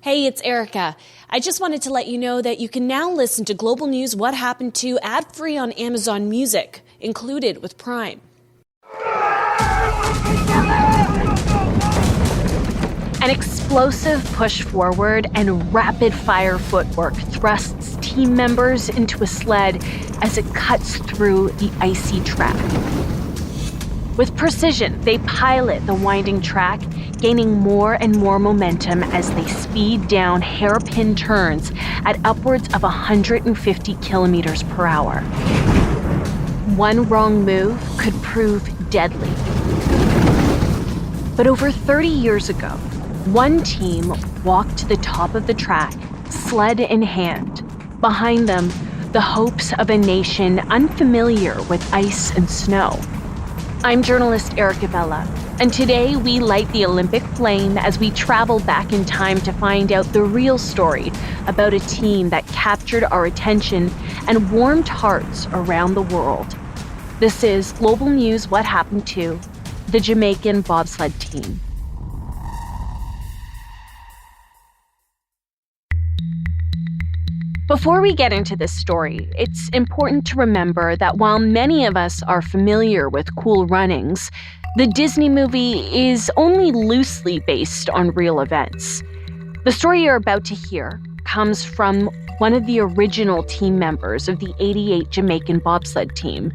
Hey, it's Erica. I just wanted to let you know that you can now listen to Global News What Happened To ad-free on Amazon Music, included with Prime. An explosive push forward and rapid-fire footwork thrusts team members into a sled as it cuts through the icy track. With precision, they pilot the winding track, gaining more and more momentum as they speed down hairpin turns at upwards of 150 kilometers per hour. One wrong move could prove deadly. But over 30 years ago, one team walked to the top of the track, sled in hand. Behind them, the hopes of a nation unfamiliar with ice and snow. I'm journalist Erica Bella, and today we light the Olympic flame as we travel back in time to find out the real story about a team that captured our attention and warmed hearts around the world. This is Global News What Happened To the Jamaican Bobsled team. Before we get into this story, it's important to remember that while many of us are familiar with Cool Runnings, the Disney movie is only loosely based on real events. The story you're about to hear comes from one of the original team members of the '88 Jamaican bobsled team,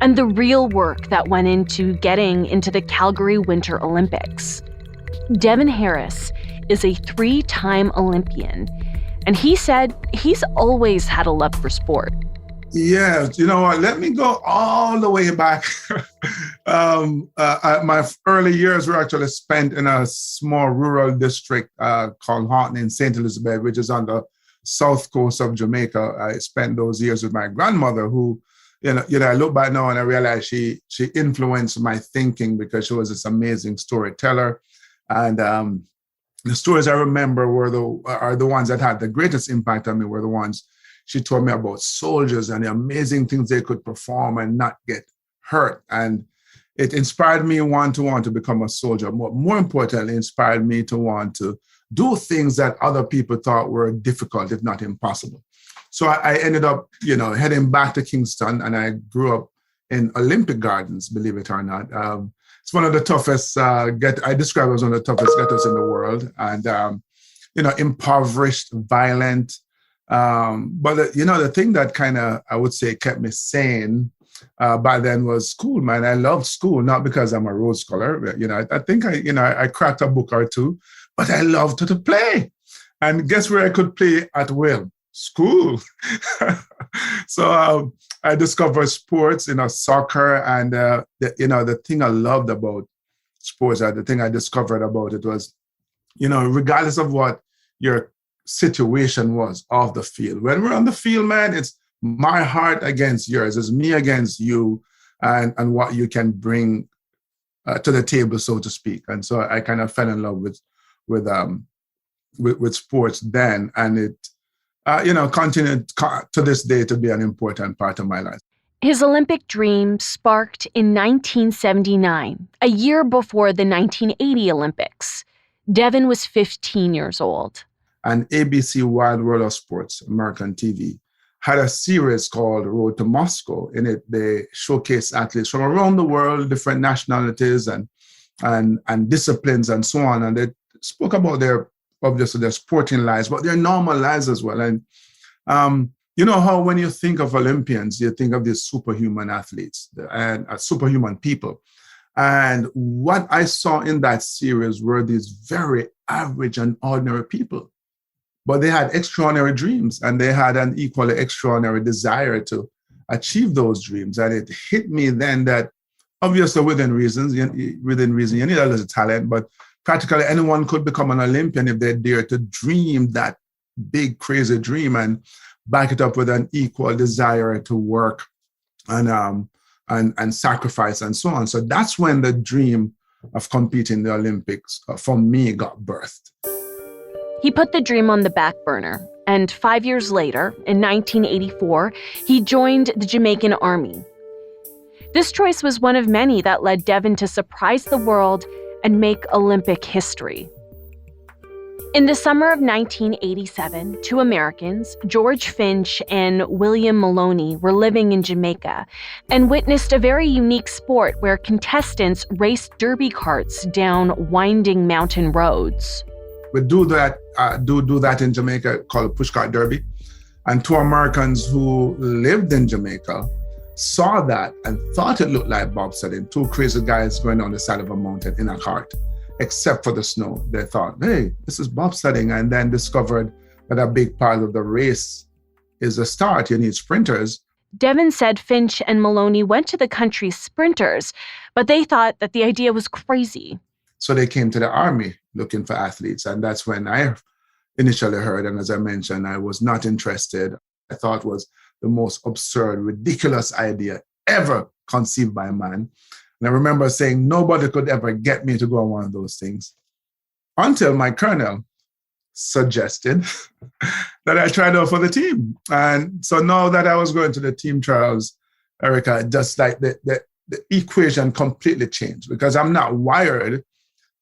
and the real work that went into getting into the Calgary Winter Olympics. Devon Harris is a 3-time Olympian, and he said he's always had a love for sport. Yeah, you know what? Let me go all the way back. My early years were actually spent in a small rural district called Haughton in St. Elizabeth, which is on the south coast of Jamaica. I spent those years with my grandmother, who, I look back now and I realize she influenced my thinking because she was this amazing storyteller. And the stories I remember are the ones that had the greatest impact on me, were the ones she told me about soldiers and the amazing things they could perform and not get hurt. And it inspired me to want to become a soldier. More importantly, inspired me to want to do things that other people thought were difficult, if not impossible. So I ended up, heading back to Kingston, and I grew up in Olympic Gardens, believe it or not. It's one of the toughest, I describe it as one of the toughest ghettos in the world, and, impoverished, violent. But the thing that kind of, I would say, kept me sane by then was school, man. I loved school, not because I'm a Rhodes Scholar. I think I cracked a book or two, but I loved to play. And guess where I could play at will? School. So I discovered sports, soccer, and the thing I loved about sports, the thing I discovered about it was, regardless of what your situation was off the field, when we're on the field, man, it's my heart against yours, it's me against you, and what you can bring to the table, so to speak. And so I kind of fell in love with sports then, and it continued to this day to be an important part of my life. His Olympic dream sparked in 1979, a year before the 1980 Olympics. Devon was 15 years old. And ABC Wide World of Sports, American TV, had a series called Road to Moscow. In it, they showcased athletes from around the world, different nationalities and disciplines and so on. And they spoke about their sporting lives, but their normal lives as well. And how when you think of Olympians, you think of these superhuman athletes and superhuman people. And what I saw in that series were these very average and ordinary people. But they had extraordinary dreams, and they had an equally extraordinary desire to achieve those dreams. And it hit me then that, obviously within reason, you need a little talent, but practically anyone could become an Olympian if they dare to dream that big, crazy dream and back it up with an equal desire to work and sacrifice and so on. So that's when the dream of competing in the Olympics for me got birthed. He put the dream on the back burner, and 5 years later, in 1984, he joined the Jamaican Army. This choice was one of many that led Devon to surprise the world and make Olympic history. In the summer of 1987, two Americans, George Finch and William Maloney, were living in Jamaica and witnessed a very unique sport where contestants raced derby carts down winding mountain roads. We do that in Jamaica, called a pushcart derby. And two Americans who lived in Jamaica saw that and thought it looked like bobsledding. Two crazy guys going on the side of a mountain in a cart. Except for the snow. They thought, hey, this is bobsledding, and then discovered that a big part of the race is the start. You need sprinters. Devon said Finch and Maloney went to the country's sprinters, but they thought that the idea was crazy. So they came to the army looking for athletes, and that's when I initially heard, and as I mentioned, I was not interested. I thought it was the most absurd, ridiculous idea ever conceived by man. And I remember saying nobody could ever get me to go on one of those things until my colonel suggested that I tried out for the team. And so now that I was going to the team trials, Erica, just like the equation completely changed, because I'm not wired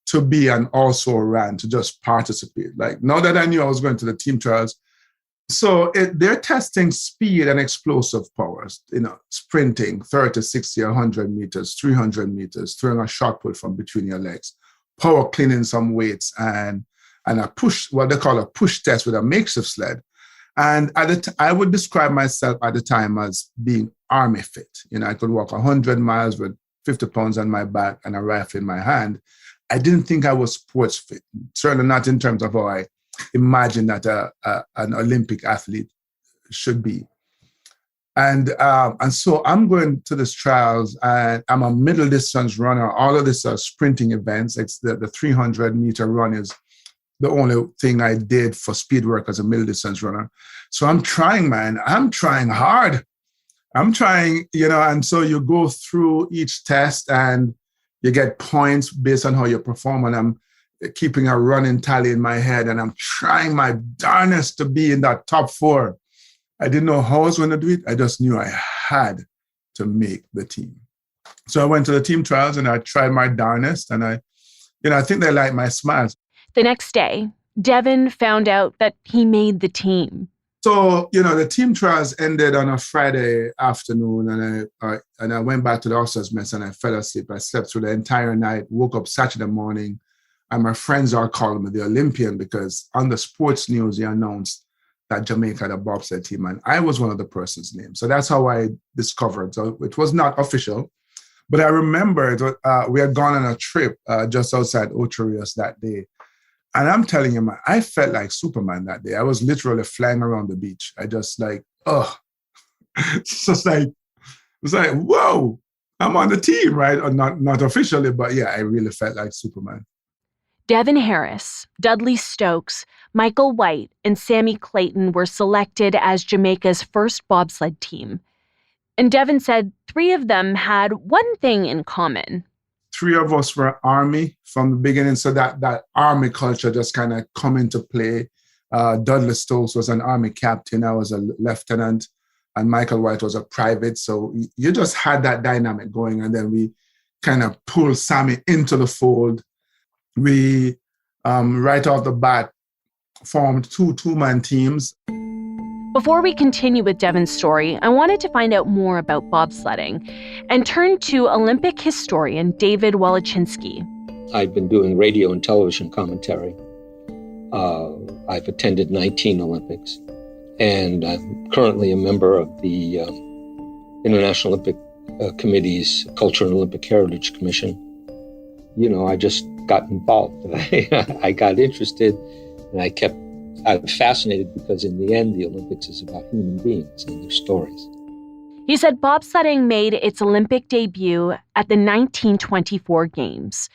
to be an also-ran, to just participate. Like now that I knew I was going to the team trials, so they're testing speed and explosive powers, sprinting 30, 60, 100 meters, 300 meters, throwing a shot put from between your legs, power cleaning some weights, and a push, what they call a push test with a makeshift sled. And I would describe myself at the time as being army fit. I could walk 100 miles with 50 pounds on my back and a rifle in my hand. I didn't think I was sports fit, certainly not in terms of how I imagine that an Olympic athlete should be. And so I'm going to these trials, and I'm a middle distance runner. All of this are sprinting events. It's the 300-meter run is the only thing I did for speed work as a middle distance runner. So I'm trying, man. I'm trying hard. I'm trying, and so you go through each test and you get points based on how you perform. And I'm keeping a running tally in my head, and I'm trying my darnest to be in that top 4. I didn't know how I was going to do it. I just knew I had to make the team. So I went to the team trials and I tried my darnest, and I think they liked my smiles. The next day, Devon found out that he made the team. So, the team trials ended on a Friday afternoon, and I went back to the officers' mess and I fell asleep. I slept through the entire night, woke up Saturday morning, and my friends are calling me the Olympian, because on the sports news, they announced that Jamaica had a bobsled team, and I was one of the persons named. So that's how I discovered. So it was not official, but I remember we had gone on a trip just outside Ocho Rios that day. And I'm telling you, man, I felt like Superman that day. I was literally flying around the beach. I just it's like, whoa, I'm on the team, right? Or not officially, but yeah, I really felt like Superman. Devon Harris, Dudley Stokes, Michael White, and Sammy Clayton were selected as Jamaica's first bobsled team. And Devon said 3 of them had one thing in common. 3 of us were Army from the beginning, so that Army culture just kind of come into play. Dudley Stokes was an Army captain. I was a lieutenant, and Michael White was a private. So you just had that dynamic going, and then we kind of pulled Sammy into the fold. We, right off the bat, formed 2 two-man teams. Before we continue with Devon's story, I wanted to find out more about bobsledding and turn to Olympic historian David Wolochinsky. I've been doing radio and television commentary. I've attended 19 Olympics, and I'm currently a member of the International Olympic Committee's Culture and Olympic Heritage Commission. I just got involved. I got interested, and I'm fascinated because in the end, the Olympics is about human beings and their stories. He said bobsledding made its Olympic debut at the 1924 Games.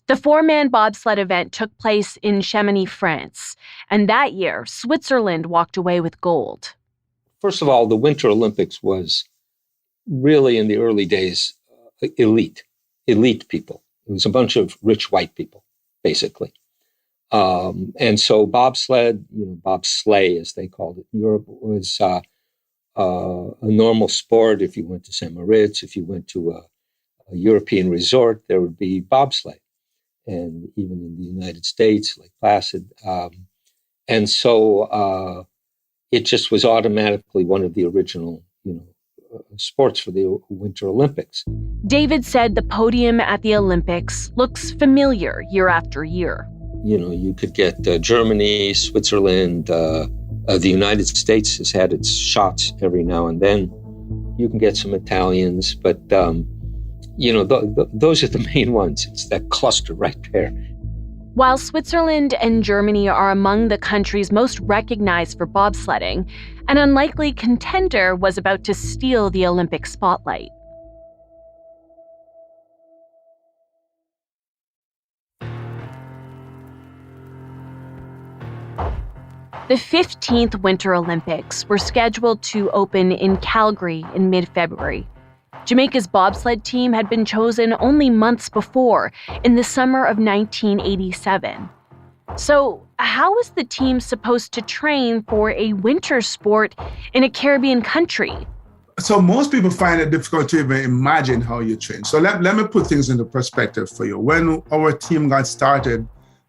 The 4-man bobsled event took place in Chamonix, France, and that year, Switzerland walked away with gold. First of all, the Winter Olympics was really, in the early days, elite people. It was a bunch of rich white people, basically. And so bobsled, bobsleigh as they called it in Europe, was a normal sport. If you went to St. Moritz, if you went to a European resort, there would be bobsleigh. and even in the United States, like Placid. And so it just was automatically one of the original, sports for the Winter Olympics. David said the podium at the Olympics looks familiar year after year. You could get Germany, Switzerland, the United States has had its shots every now and then. You can get some Italians, but, those are the main ones. It's that cluster right there. While Switzerland and Germany are among the countries most recognized for bobsledding, an unlikely contender was about to steal the Olympic spotlight. The 15th Winter Olympics were scheduled to open in Calgary in mid-February. Jamaica's bobsled team had been chosen only months before, in the summer of 1987. So, how was the team supposed to train for a winter sport in a Caribbean country? So most people find it difficult to even imagine how you train. So let me put things into perspective for you. When our team got started,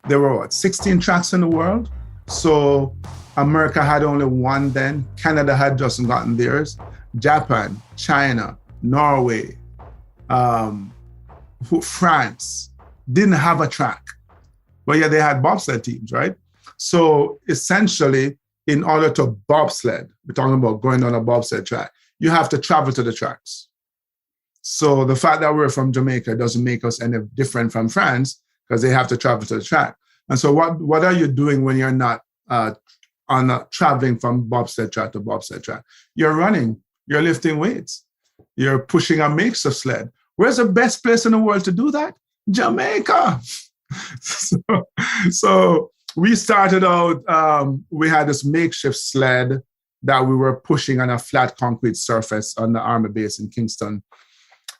there were 16 tracks in the world? So America had only one then. Canada had just gotten theirs. Japan, China, Norway, France didn't have a track. But yeah, they had bobsled teams, right? So essentially, in order to bobsled, we're talking about going on a bobsled track, you have to travel to the tracks. So the fact that we're from Jamaica doesn't make us any different from France because they have to travel to the track. And so what are you doing when you're not traveling from bobsled track to bobsled track? You're running, you're lifting weights, you're pushing a makeshift sled. Where's the best place in the world to do that? Jamaica. So we started out, we had this makeshift sled that we were pushing on a flat concrete surface on the Army base in Kingston.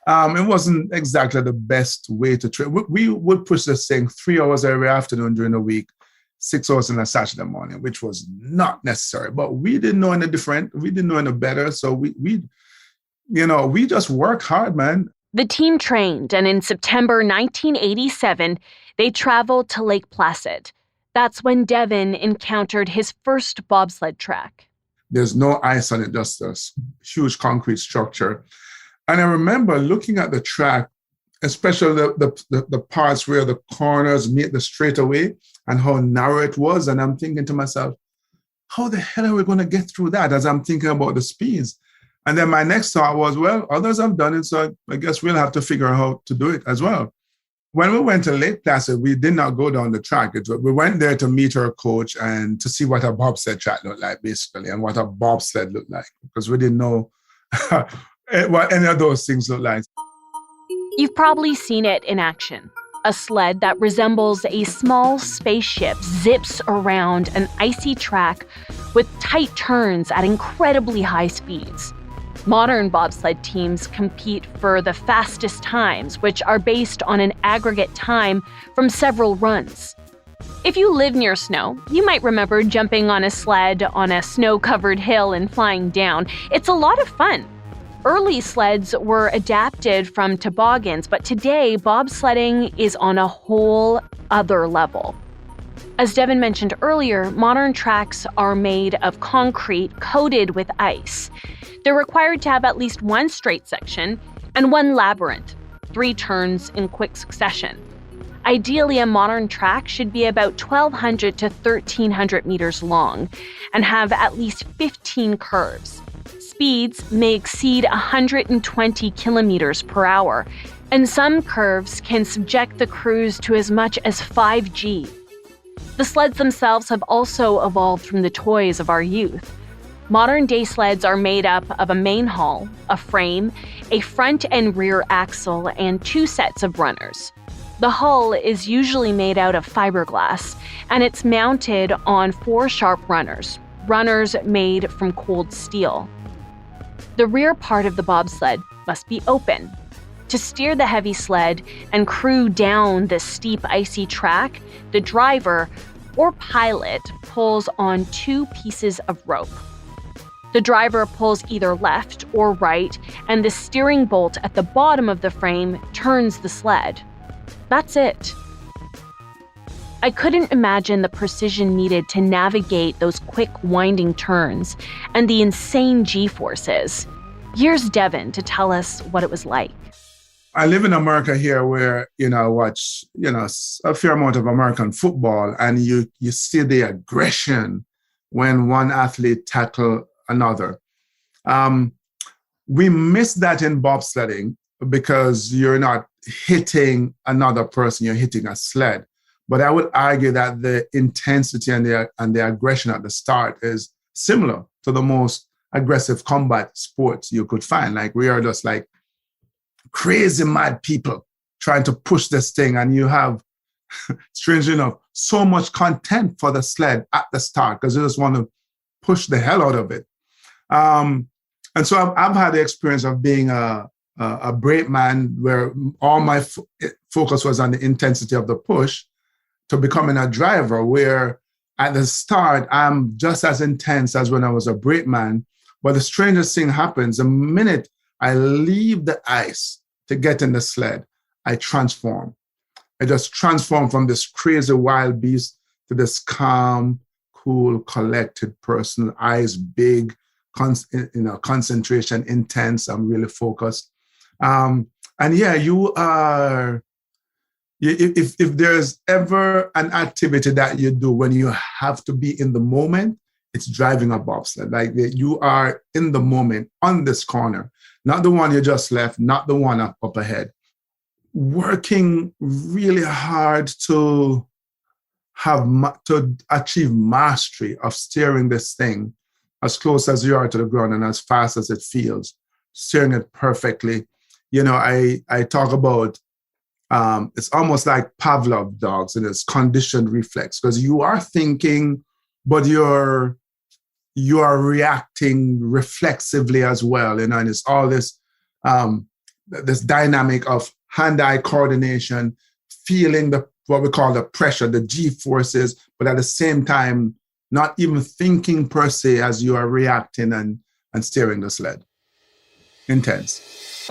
It wasn't exactly the best way to train. We would push this thing 3 hours every afternoon during the week, 6 hours on a Saturday morning, which was not necessary. But we didn't know any different. We didn't know any better. So we just work hard, man. The team trained, and in September 1987, they traveled to Lake Placid. That's when Devon encountered his first bobsled track. There's no ice on it, just a huge concrete structure. And I remember looking at the track, especially the parts where the corners meet the straightaway and how narrow it was. And I'm thinking to myself, how the hell are we going to get through that as I'm thinking about the speeds? And then my next thought was, well, others have done it, so I guess we'll have to figure out how to do it as well. When we went to Lake Placid, we did not go down the track. We went there to meet our coach and to see what a bobsled track looked like, basically, and what a bobsled looked like, because we didn't know what any of those things look like. You've probably seen it in action. A sled that resembles a small spaceship zips around an icy track with tight turns at incredibly high speeds. Modern bobsled teams compete for the fastest times, which are based on an aggregate time from several runs. If you live near snow, you might remember jumping on a sled on a snow-covered hill and flying down. It's a lot of fun. Early sleds were adapted from toboggans, but today bobsledding is on a whole other level. As Devon mentioned earlier, modern tracks are made of concrete coated with ice. They're required to have at least one straight section and one labyrinth, 3 turns in quick succession. Ideally, a modern track should be about 1,200 to 1,300 meters long and have at least 15 curves. Speeds may exceed 120 kilometers per hour, and some curves can subject the crews to as much as 5G. The sleds themselves have also evolved from the toys of our youth. Modern-day sleds are made up of a main hull, a frame, a front and rear axle, and 2 sets of runners. The hull is usually made out of fiberglass, and it's mounted on 4 sharp runners made from cold steel. The rear part of the bobsled must be open. To steer the heavy sled and crew down the steep icy track, the driver or pilot pulls on 2 pieces of rope. The driver pulls either left or right, and the steering bolt at the bottom of the frame turns the sled. That's it. I couldn't imagine the precision needed to navigate those quick winding turns and the insane G-forces. Here's Devon to tell us what it was like. I live in America here where, I watch, a fair amount of American football, and you see the aggression when one athlete tackle another. We miss that in bobsledding because you're not hitting another person, you're hitting a sled. But I would argue that the intensity and the aggression at the start is similar to the most aggressive combat sports you could find. Like, we are just like crazy mad people trying to push this thing, and you have, strangely enough, so much content for the sled at the start because you just want to push the hell out of it. And so I've had the experience of being a brake man where all my focus was on the intensity of the push, to becoming a driver where at the start I'm just as intense as when I was a brake man. But the strangest thing happens the minute I leave the ice to get in the sled, I transform. I just transform from this crazy wild beast to this calm, cool, collected person, eyes big, concentration intense. I'm really focused. And yeah, you are, if there's ever an activity that you do when you have to be in the moment, it's driving a bobsled. Like, you are in the moment on this corner, not the one you just left, not the one up ahead. Working really hard to achieve mastery of steering this thing as close as you are to the ground and as fast as it feels, steering it perfectly. I talk about, it's almost like Pavlov dogs, and it's conditioned reflex, because you are thinking, but you are reacting reflexively as well. And it's all this, this dynamic of hand-eye coordination, feeling what we call the pressure, the G-forces, but at the same time, not even thinking per se as you are reacting and steering the sled. Intense.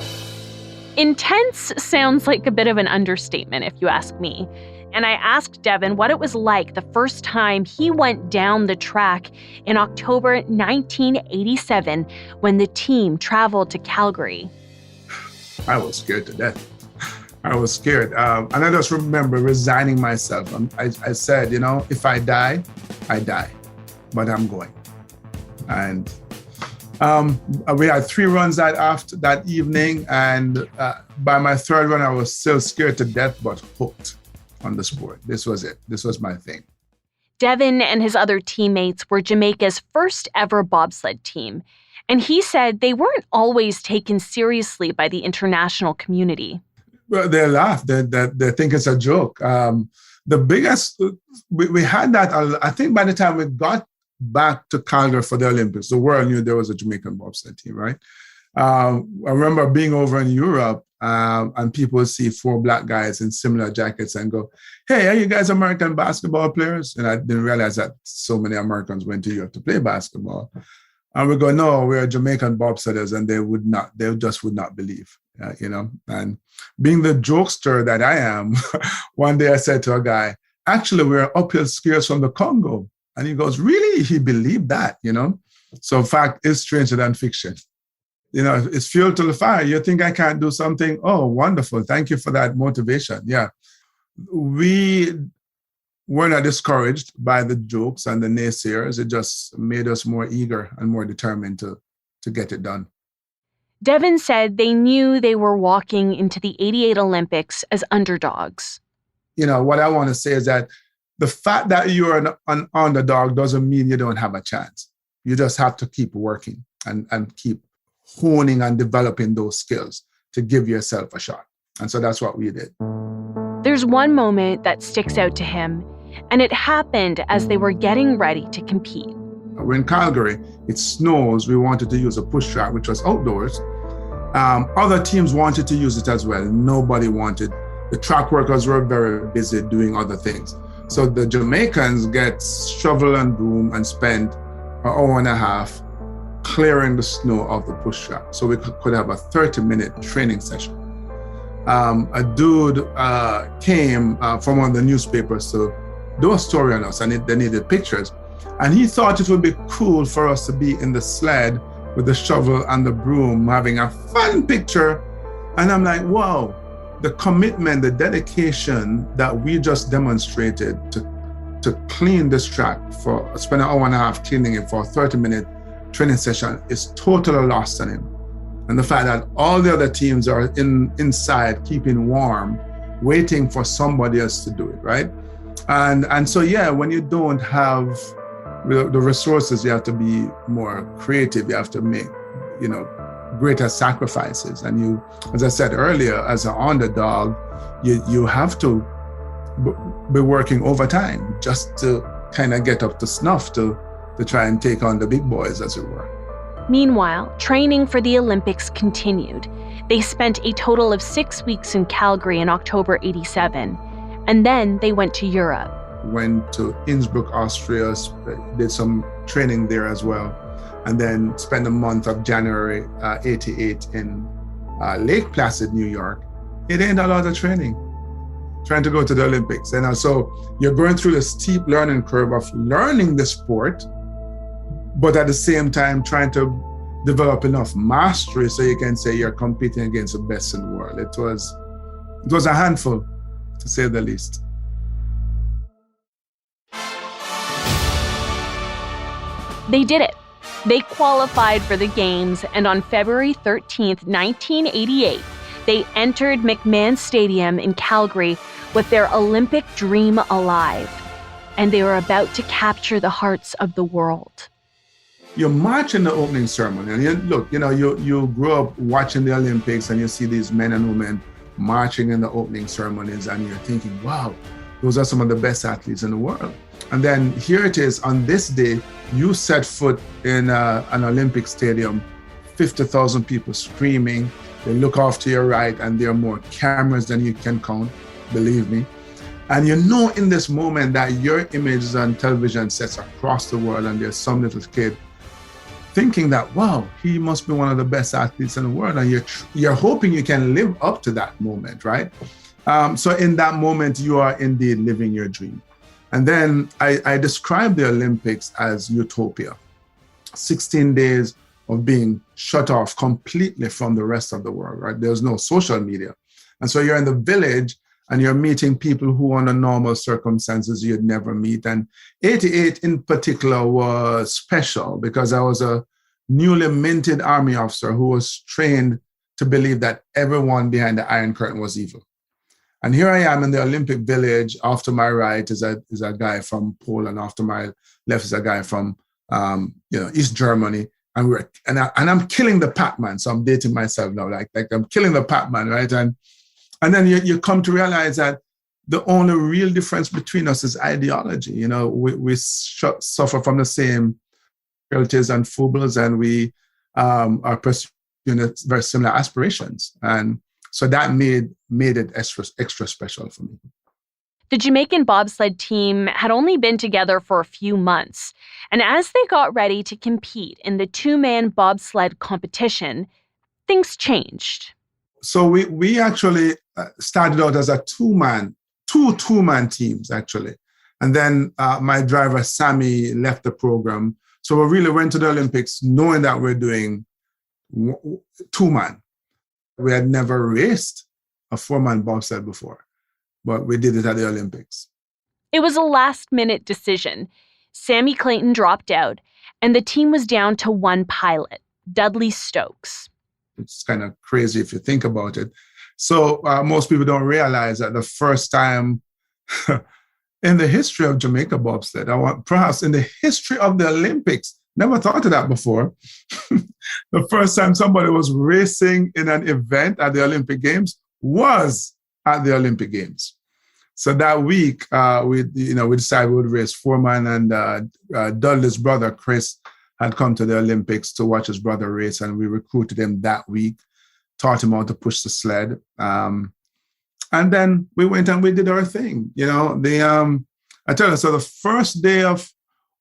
Intense sounds like a bit of an understatement, if you ask me. And I asked Devon what it was like the first time he went down the track in October 1987 when the team traveled to Calgary. I was scared to death. I was scared. And I just remember resigning myself. I said, if I die, I die, but I'm going. And we had 3 runs that evening. And by my 3rd run, I was still scared to death, but hooked on the sport. This was it. This was my thing. Devon and his other teammates were Jamaica's first ever bobsled team. And he said they weren't always taken seriously by the international community. Well, they laugh. They think it's a joke. The biggest, we had that, I think by the time we got back to Calgary for the Olympics, the world knew there was a Jamaican bobsled team, right? I remember being over in Europe and people see 4 black guys in similar jackets and go, "Hey, are you guys American basketball players?" And I didn't realize that so many Americans went to Europe to play basketball. And we go, "No, we're Jamaican bobsledders," and they just would not believe, And being the jokester that I am, one day I said to a guy, "Actually, we're uphill skiers from the Congo." And he goes, "Really?" He believed that, So fact is stranger than fiction. It's fuel to the fire. You think I can't do something? Oh, wonderful. Thank you for that motivation. Yeah. We were not discouraged by the jokes and the naysayers. It just made us more eager and more determined to get it done. Devon said they knew they were walking into the '88 Olympics as underdogs. What I want to say is that the fact that you're an underdog doesn't mean you don't have a chance. You just have to keep working and keep honing and developing those skills to give yourself a shot. And so that's what we did. There's one moment that sticks out to him, and it happened as they were getting ready to compete. We're in Calgary. It snows. We wanted to use a push track, which was outdoors. Other teams wanted to use it as well. Nobody wanted. The track workers were very busy doing other things. So the Jamaicans get shovel and broom and spend an hour and a half clearing the snow off the push track so we could have a 30-minute training session. A dude came from one of the newspapers to do a story on us, and they needed pictures. And he thought it would be cool for us to be in the sled with the shovel and the broom, having a fun picture. And I'm like, wow, the commitment, the dedication that we just demonstrated to clean this track, spend an hour and a half cleaning it for a 30-minute training session, is totally lost on him. And the fact that all the other teams are inside, keeping warm, waiting for somebody else to do it, right? And so, yeah, when you don't have the resources, you have to be more creative. You have to make, greater sacrifices. And you, as I said earlier, as an underdog, you have to be working overtime just to kind of get up to snuff to try and take on the big boys, as it were. Meanwhile, training for the Olympics continued. They spent a total of 6 weeks in Calgary in October '87, and then they went to Europe. Went to Innsbruck, Austria, did some training there as well, and then spent the month of January '88 in Lake Placid, New York. It ain't a lot of training, trying to go to the Olympics. And so you're going through the steep learning curve of learning the sport, but at the same time trying to develop enough mastery so you can say you're competing against the best in the world. It was a handful, to say the least. They did it. They qualified for the Games, and on February 13th, 1988, they entered McMahon Stadium in Calgary with their Olympic dream alive, and they were about to capture the hearts of the world. You march in the opening ceremony, and you grew up watching the Olympics, and you see these men and women marching in the opening ceremonies, and you're thinking, wow, those are some of the best athletes in the world. And then here it is, on this day, you set foot in an Olympic stadium, 50,000 people screaming. They look off to your right, and there are more cameras than you can count, believe me. And you know in this moment that your image is on television sets across the world, and there's some little kid thinking that, wow, he must be one of the best athletes in the world. And you're hoping you can live up to that moment, right? So in that moment, you are indeed living your dream. And then I describe the Olympics as utopia. 16 days of being shut off completely from the rest of the world, right? There's no social media. And so you're in the village and you're meeting people who under normal circumstances you'd never meet. And 88 in particular was special because I was a newly minted army officer who was trained to believe that everyone behind the Iron Curtain was evil. And here I am in the Olympic Village. After my right is a guy from Poland. After my left is a guy from East Germany. And I'm killing the Pac-Man. So I'm dating myself now. Like I'm killing the Pac-Man, right? And then you come to realize that the only real difference between us is ideology. We suffer from the same frailties and foibles, and we are pursuing very similar aspirations. And so that made it extra special for me. The Jamaican bobsled team had only been together for a few months, and as they got ready to compete in the two-man bobsled competition, things changed. So we actually started out as two-man teams, actually. And then my driver, Sammy, left the program. So we really went to the Olympics knowing that we're doing two-man. We had never raced a four-man bobsled before, but we did it at the Olympics. It was a last-minute decision. Sammy Clayton dropped out, and the team was down to one pilot, Dudley Stokes. It's kind of crazy if you think about it. So most people don't realize that the first time in the history of Jamaica bobsled, perhaps in the history of the Olympics, never thought of that before. The first time somebody was racing in an event at the Olympic Games was at the Olympic Games. So that week, we decided we would race four-man, and Dudley's brother, Chris, had come to the Olympics to watch his brother race, and we recruited him that week, taught him how to push the sled. And then we went and we did our thing. I tell you, so the first day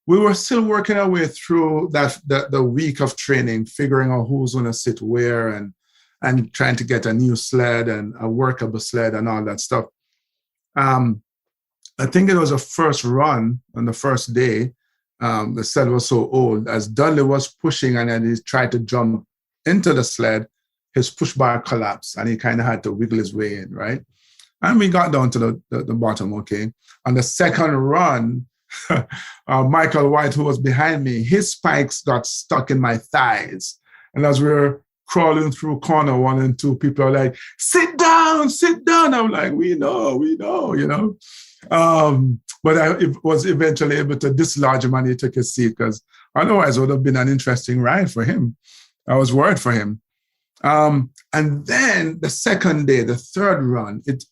we were still working our way through the week of training, figuring out who's going to sit where and trying to get a new sled and a workable sled and all that stuff. I think it was a first run on the first day. The sled was so old. As Dudley was pushing and then he tried to jump into the sled, his push bar collapsed and he kind of had to wiggle his way in, right? And we got down to the bottom, okay? On the second run, Michael White, who was behind me, his spikes got stuck in my thighs. And as we were crawling through corner 1 and 2, people are like, sit down, sit down. I'm like, we know, you know. But I was eventually able to dislodge him and he took his seat because otherwise it would have been an interesting ride for him. I was worried for him. And then the second day, the third run, it's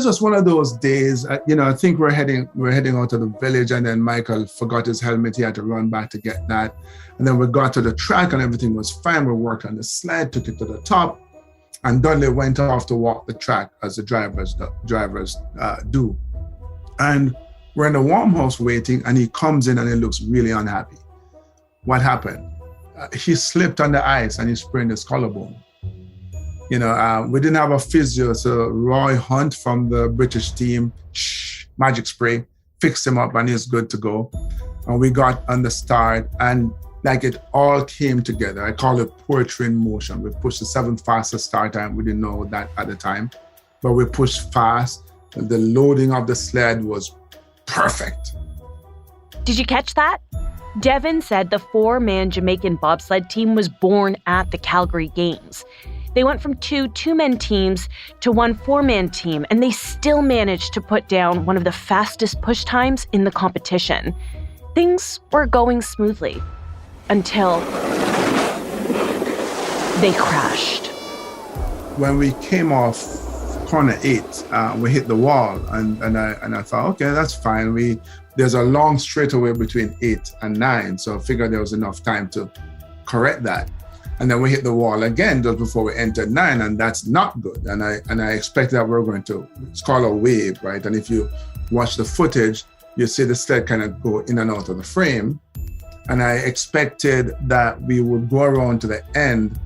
just one of those days, I think we're heading out to the village and then Michael forgot his helmet. He had to run back to get that. And then we got to the track and everything was fine. We worked on the sled, took it to the top. And Dudley went off to walk the track as the drivers do. And we're in the warm house waiting and he comes in and he looks really unhappy. What happened? He slipped on the ice and he sprained his collarbone. We didn't have a physio, so Roy Hunt from the British team, magic spray, fixed him up and he's good to go. And we got on the start and like it all came together. I call it poetry in motion. We pushed the 7th fastest start time. We didn't know that at the time, but we pushed fast. The loading of the sled was perfect. Did you catch that? Devon said the 4-man Jamaican bobsled team was born at the Calgary Games. They went from 2 2-man teams to 1 4-man team, and they still managed to put down one of the fastest push times in the competition. Things were going smoothly until they crashed. When we came off corner 8, we hit the wall, and I thought, okay, that's fine. There's a long straightaway between 8 and 9, so I figured there was enough time to correct that. And then we hit the wall again just before we entered 9, and that's not good. And I expected that we were going to, it's called a wave, right? And if you watch the footage, you see the sled kind of go in and out of the frame. And I expected that we would go around to the end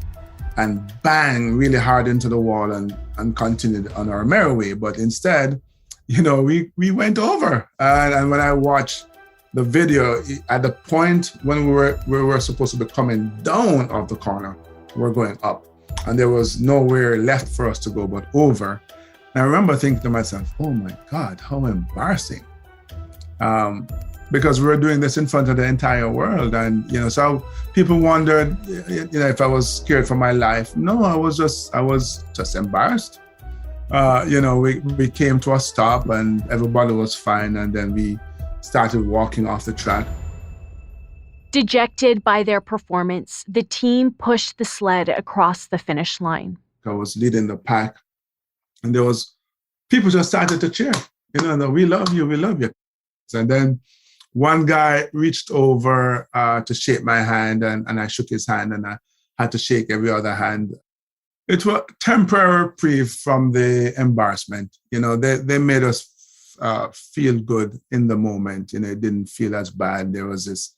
and bang really hard into the wall and continue on our merry way. But instead, we went over. And when I watched the video, at the point when we were supposed to be coming down off the corner, we're going up. And there was nowhere left for us to go but over. And I remember thinking to myself, oh my God, how embarrassing. Because we were doing this in front of the entire world. And, so people wondered, if I was scared for my life. No, I was just embarrassed. We came to a stop and everybody was fine. And then we started walking off the track. Dejected by their performance, the team pushed the sled across the finish line. I was leading the pack and people just started to cheer, we love you, we love you. And then one guy reached over to shake my hand and I shook his hand and I had to shake every other hand. It was temporary reprieve from the embarrassment. They made us feel good in the moment. It didn't feel as bad. There was this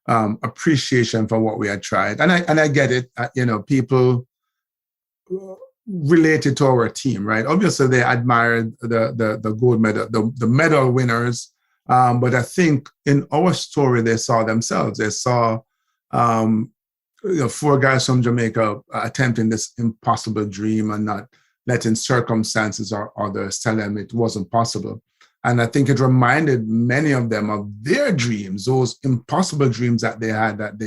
appreciation for what we had tried. And I get it. People related to our team, right? Obviously, they admired the gold medal, the medal winners. But I think in our story, they saw themselves. They saw 4 guys from Jamaica attempting this impossible dream and not letting circumstances or others tell them it wasn't possible. And I think it reminded many of them of their dreams, those impossible dreams that they had that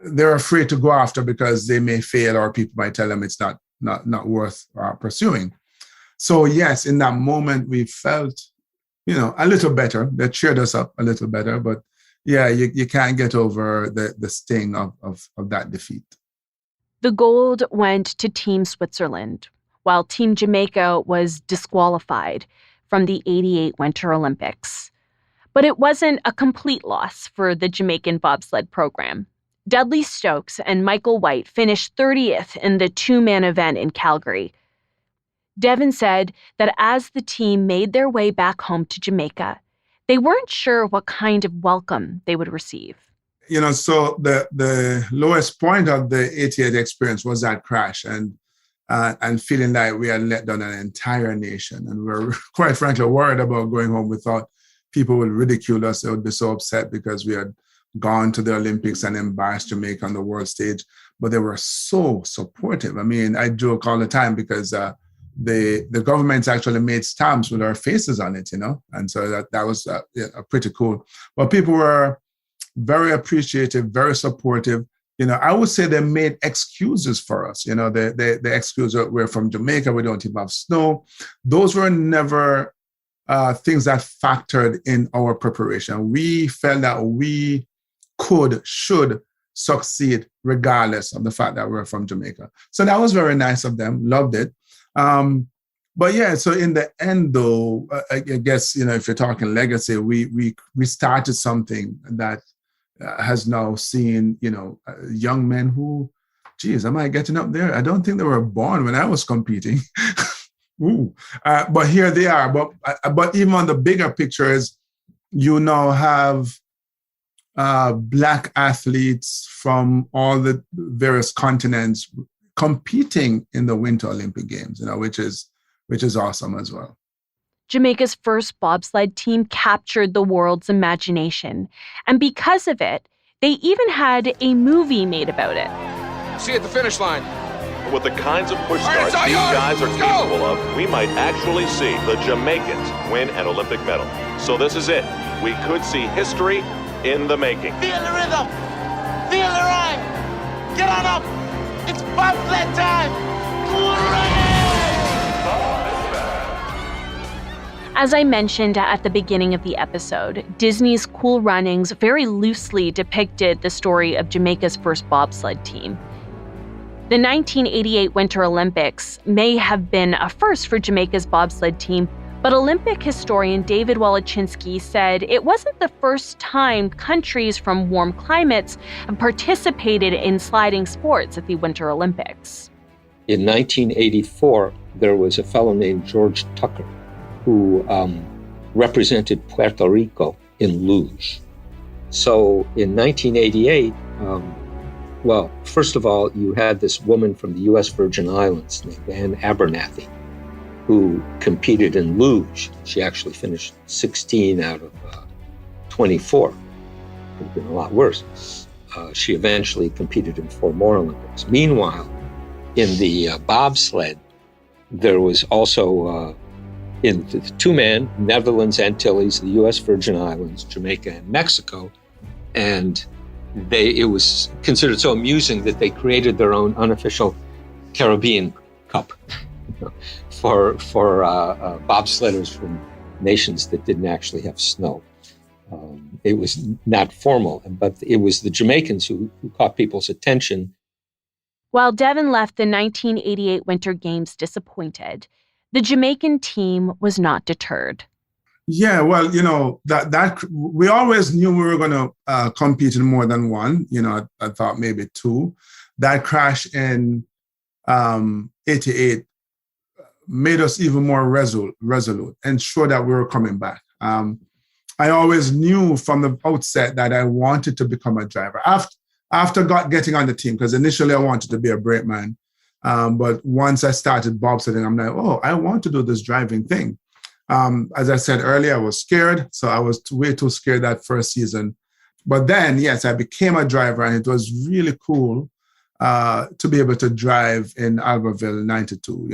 they're afraid to go after because they may fail or people might tell them it's not worth pursuing. So yes, in that moment, we felt a little better. They cheered us up a little better, but yeah, you can't get over the sting of that defeat. The gold went to Team Switzerland, while Team Jamaica was disqualified from the '88 Winter Olympics. But it wasn't a complete loss for the Jamaican bobsled program. Dudley Stokes and Michael White finished 30th in the 2-man event in Calgary. Devon said that as the team made their way back home to Jamaica, they weren't sure what kind of welcome they would receive. So the lowest point of the '88 experience was that crash. And and feeling like we had let down an entire nation. And we're quite frankly worried about going home. We thought people would ridicule us. They would be so upset because we had gone to the Olympics and embarrassed Jamaica on the world stage. But they were so supportive. I mean, I joke all the time because the government actually made stamps with our faces on it, and so that was pretty cool. But people were very appreciative, very supportive. I would say they made excuses for us. The excuse that we're from Jamaica, we don't even have snow. Those were never things that factored in our preparation. We felt that we should succeed regardless of the fact that we're from Jamaica. So that was very nice of them. Loved it. But yeah, so in the end, though, I guess, if you're talking legacy, we started something that has now seen, young men who, geez, am I getting up there? I don't think they were born when I was competing. Ooh. But here they are. But even on the bigger pictures, you now have Black athletes from all the various continents competing in the Winter Olympic Games, which is awesome as well. Jamaica's first bobsled team captured the world's imagination. And because of it, they even had a movie made about it. See you at the finish line. With the kinds of push starts these guys are capable of, we might actually see the Jamaicans win an Olympic medal. So this is it. We could see history in the making. Feel the rhythm. Feel the rhyme. Get on up. It's bobsled time. Cool running. As I mentioned at the beginning of the episode, Disney's Cool Runnings very loosely depicted the story of Jamaica's first bobsled team. The 1988 Winter Olympics may have been a first for Jamaica's bobsled team, but Olympic historian David Walachinsky said it wasn't the first time countries from warm climates have participated in sliding sports at the Winter Olympics. In 1984, there was a fellow named George Tucker who represented Puerto Rico in luge. So in 1988, well, first of all, you had this woman from the U.S. Virgin Islands named Ann Abernathy, who competed in luge. She actually finished 16 out of 24. It would have been a lot worse. She eventually competed in 4 more Olympics. Meanwhile, in the bobsled, there was also in the 2-man, Netherlands, Antilles, the U.S. Virgin Islands, Jamaica, and Mexico. And it was considered so amusing that they created their own unofficial Caribbean Cup for bobsledders from nations that didn't actually have snow. It was not formal, but it was the Jamaicans who caught people's attention. While Devon left the 1988 Winter Games disappointed, the Jamaican team was not deterred. Yeah, well, that we always knew we were going to compete in more than one. I thought maybe 2. That crash in 88 made us even more resolute and sure that we were coming back. I always knew from the outset that I wanted to become a driver after getting on the team, because initially I wanted to be a brakeman. But once I started bobsledding, I'm like, oh, I want to do this driving thing. As I said earlier, I was scared. So I was way too scared that first season. But then, yes, I became a driver, and it was really cool to be able to drive in Albertville 92.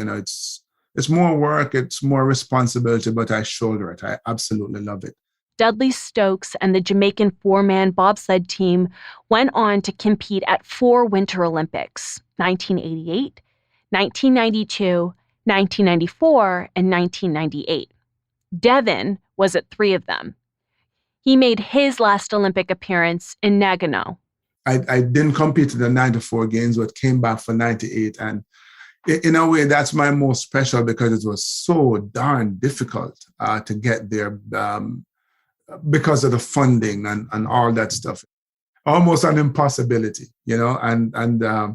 It's more work, it's more responsibility, but I shoulder it. I absolutely love it. Dudley Stokes and the Jamaican 4-man bobsled team went on to compete at 4 Winter Olympics, 1988, 1992, 1994, and 1998. Devon was at 3 of them. He made his last Olympic appearance in Nagano. I didn't compete in the 94 games, but came back for 98. And in a way, that's my most special because it was so darn difficult to get there because of the funding and all that stuff. Almost an impossibility, and I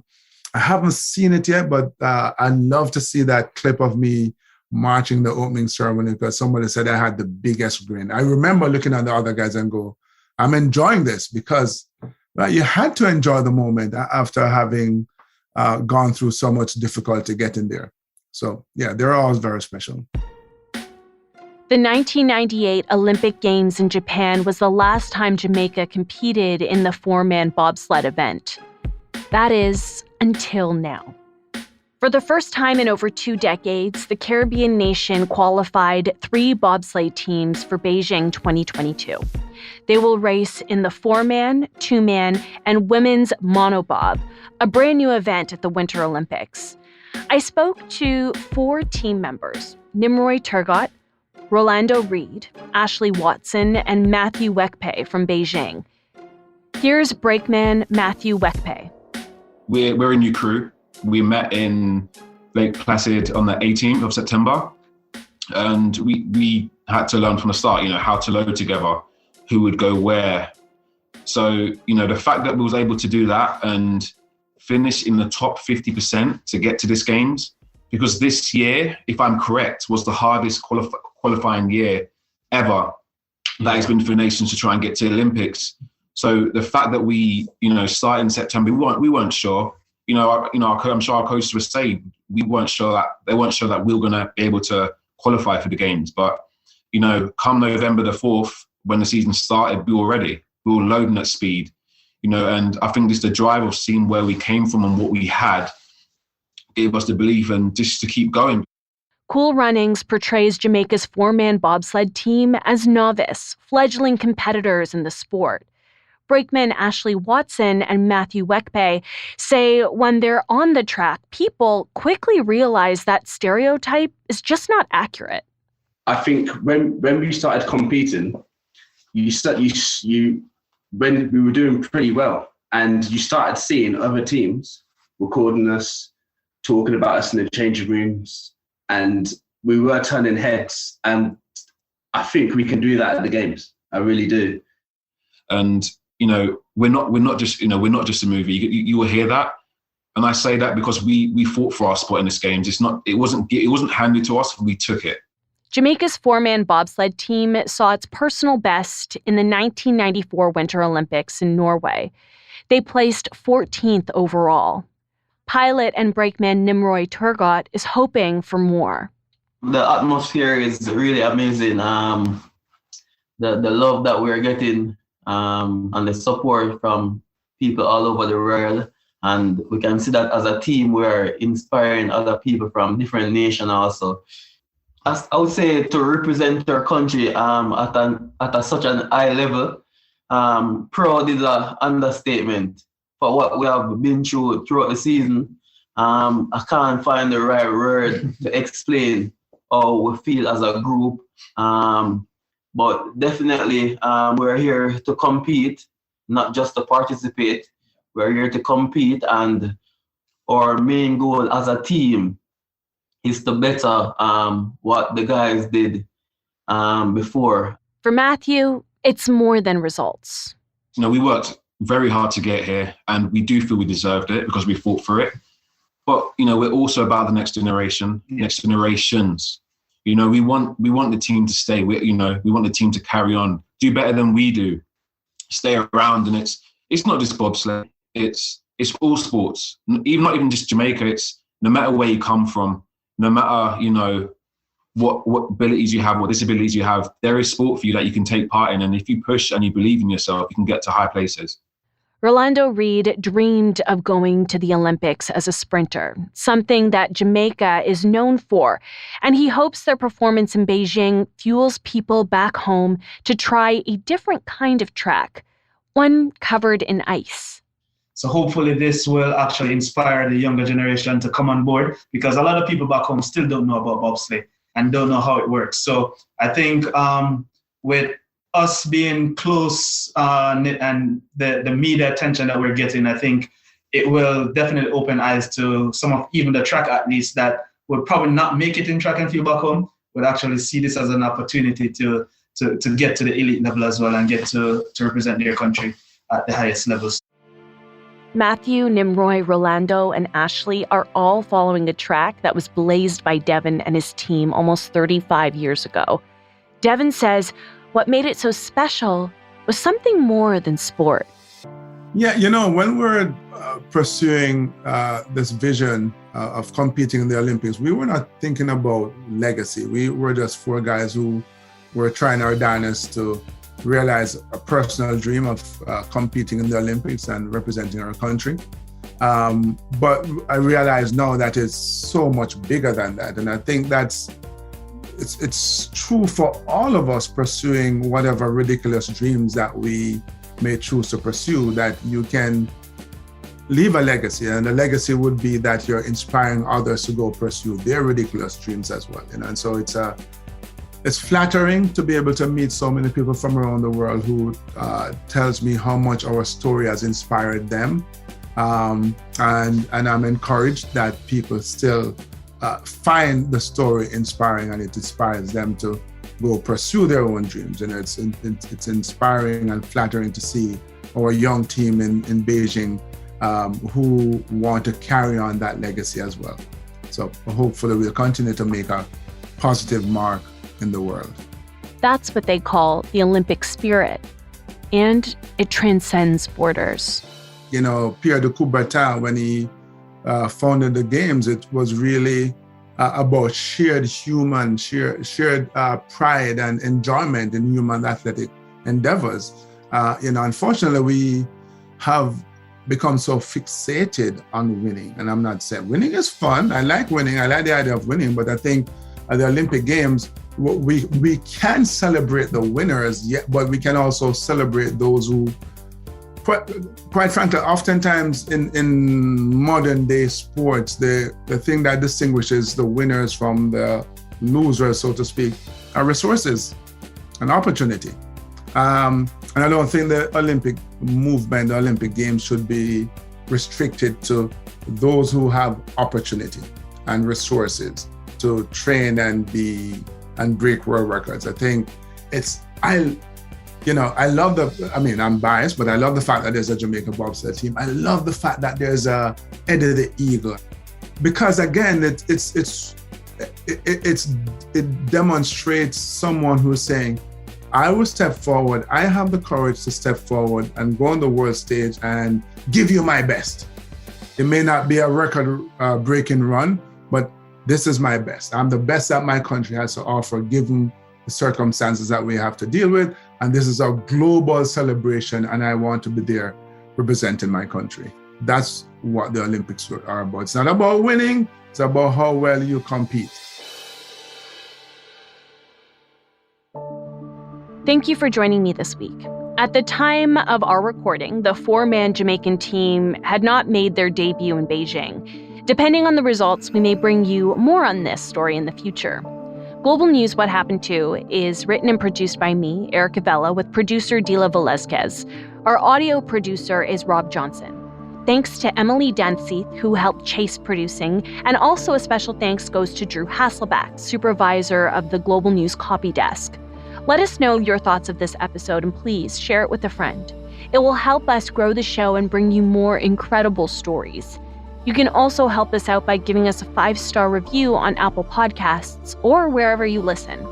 haven't seen it yet, but I'd love to see that clip of me marching the opening ceremony, because somebody said I had the biggest grin. I remember looking at the other guys and go, I'm enjoying this, because you had to enjoy the moment after having gone through so much difficulty getting there. So, yeah, they're always very special. The 1998 Olympic Games in Japan was the last time Jamaica competed in the four-man bobsled event. That is, until now. For the first time in over 2 decades, the Caribbean nation qualified 3 bobsleigh teams for Beijing 2022. They will race in the 4-man, 2-man, and women's monobob, a brand new event at the Winter Olympics. I spoke to 4 team members, Nimroy Turgot, Rolando Reed, Ashley Watson, and Matthew Wekpe from Beijing. Here's brakeman Matthew Wekpe. We're a new crew. We met in Lake Placid on the 18th of September, and we had to learn from the start, how to load together, who would go where. So, the fact that we was able to do that and finish in the top 50% to get to this games, because this year, if I'm correct, was the hardest qualifying year ever that has been for nations to try and get to the Olympics. So the fact that we, start in September, we weren't sure. I'm sure our coaches would say they weren't sure that we were going to be able to qualify for the games. But, come November the 4th, when the season started, we were ready. We were loading at speed, and I think just the drive of seeing where we came from and what we had gave us the belief and just to keep going. Cool Runnings portrays Jamaica's 4-man bobsled team as novice, fledgling competitors in the sport. Brakemen Ashley Watson and Matthew Wekpe say when they're on the track, people quickly realize that stereotype is just not accurate. I think when we started competing, when we were doing pretty well, and you started seeing other teams recording us, talking about us in the changing rooms, and we were turning heads. And I think we can do that at the games. I really do. And we're not just a movie. You will hear that, and I say that because we fought for our spot in this games. It wasn't handed to us. We took it. Jamaica's 4-man bobsled team saw its personal best in the 1994 Winter Olympics in Norway. They placed 14th overall. Pilot and brakeman Nimroy Turgot is hoping for more. The atmosphere is really amazing. The love that we're getting and the support from people all over the world. And we can see that as a team, we're inspiring other people from different nations also. As I would say, to represent our country at such an high level, proud is an understatement for what we have been through throughout the season. I can't find the right word to explain how we feel as a group. But definitely, we're here to compete, not just to participate. We're here to compete, and our main goal as a team is to better what the guys did before. For Matthew, it's more than results. We worked very hard to get here, and we do feel we deserved it because we fought for it. But, we're also about the next generation, next generations. We want the team to stay. We want the team to carry on, do better than we do, stay around. And it's not just bobsleigh. It's all sports. Not even just Jamaica. It's no matter where you come from, no matter what abilities you have, what disabilities you have, there is sport for you that you can take part in. And if you push and you believe in yourself, you can get to high places. Rolando Reed dreamed of going to the Olympics as a sprinter, something that Jamaica is known for, and he hopes their performance in Beijing fuels people back home to try a different kind of track, one covered in ice. So hopefully this will actually inspire the younger generation to come on board, because a lot of people back home still don't know about bobsleigh and don't know how it works. So I think with us being close and the media attention that we're getting, I think it will definitely open eyes to some of even the track athletes that would probably not make it in track and field back home, would actually see this as an opportunity to get to the elite level as well and get to represent their country at the highest levels. Matthew, Nimroy, Rolando, and Ashley are all following a track that was blazed by Devon and his team almost 35 years ago. Devon says what made it so special was something more than sport. Yeah, when we're pursuing this vision of competing in the Olympics, we were not thinking about legacy. We were just four guys who were trying our darnest to realize a personal dream of competing in the Olympics and representing our country. But I realize now that it's so much bigger than that. And I think it's true for all of us pursuing whatever ridiculous dreams that we may choose to pursue, that you can leave a legacy. And the legacy would be that you're inspiring others to go pursue their ridiculous dreams as well. And so it's flattering to be able to meet so many people from around the world who tells me how much our story has inspired them. And I'm encouraged that people still find the story inspiring, and it inspires them to go pursue their own dreams. And it's inspiring and flattering to see our young team in Beijing who want to carry on that legacy as well. So hopefully we'll continue to make a positive mark in the world. That's what they call the Olympic spirit, and it transcends borders. You know, Pierre de Coubertin, when he founded the Games, it was really about shared pride and enjoyment in human athletic endeavors. Unfortunately, we have become so fixated on winning. And I'm not saying winning is fun. I like winning. I like the idea of winning. But I think at the Olympic Games, we can celebrate the winners, but we can also celebrate those who, quite frankly, oftentimes in modern day sports, the thing that distinguishes the winners from the losers, so to speak, are resources and opportunity. And I don't think the Olympic movement, the Olympic Games should be restricted to those who have opportunity and resources to train and break world records. I think I'm biased, but I love the fact that there's a Jamaican bobsled team. I love the fact that there's a Eddie the Eagle, because again, it demonstrates someone who's saying, I will step forward. I have the courage to step forward and go on the world stage and give you my best. It may not be a record-breaking run, but this is my best. I'm the best that my country has to offer, given the circumstances that we have to deal with. And this is a global celebration, and I want to be there representing my country. That's what the Olympics are about. It's not about winning, it's about how well you compete. Thank you for joining me this week. At the time of our recording, the 4-man Jamaican team had not made their debut in Beijing. Depending on the results, we may bring you more on this story in the future. Global News What Happened To is written and produced by me, Erica Vela, with producer Dila Velezquez. Our audio producer is Rob Johnson. Thanks to Emily Danseith, who helped chase producing, and also a special thanks goes to Drew Hasselback, supervisor of the Global News copy desk. Let us know your thoughts of this episode, and please share it with a friend. It will help us grow the show and bring you more incredible stories. You can also help us out by giving us a 5-star review on Apple Podcasts or wherever you listen.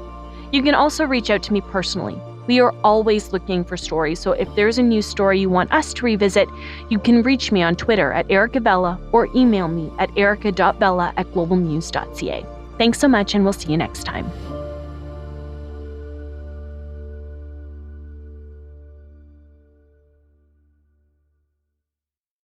You can also reach out to me personally. We are always looking for stories, so if there's a news story you want us to revisit, you can reach me on Twitter at Erica Vela or email me at erica.vela@globalnews.ca. Thanks so much, and we'll see you next time.